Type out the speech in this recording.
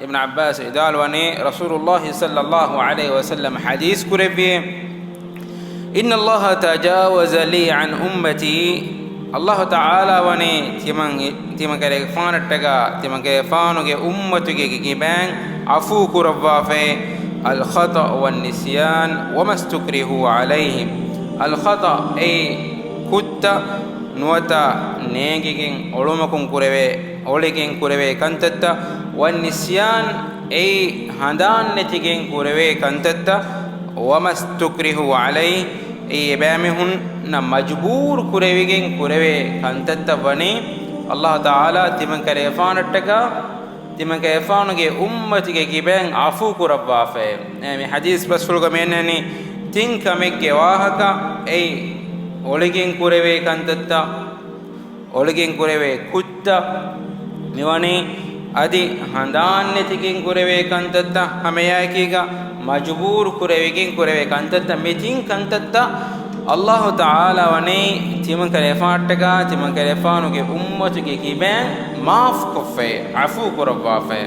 ابن عباس إدال وني رسول الله صلى الله عليه وسلم حديث كربي إن الله تجاوز لي عن أمتي الله تعالى وني تمن كرفانتك تمن كرفانك أمتك كيبان عفو كربا في الخطأ والنسيان وما استكرهوا عليه الخطأ أي كت نوتا نيجين علومكم كربي أولكين كربي كنتتا والنسيان أي هندان نتيجين كربي كنتتا وما استكرهوا عليه أي بامهن مجبور كربيين كربي كنتتا وني الله تعالى تمن كرفانتك تمن كيفانك أمتك كيبان عفو كربا في يعني حديث بس فلوك منني تين كمك واهك أي أولكين كربي كنتتا أولكين كربي كتا ميواني أدي هندان نتيجين كربي كنتتا هميا كيغا مجبور كربيين كربي كنتتا متين كنتتا الله تعالى وني تمن كرفانتك تمن كرفانك أمتك كيبان معف كفي عفو كربا في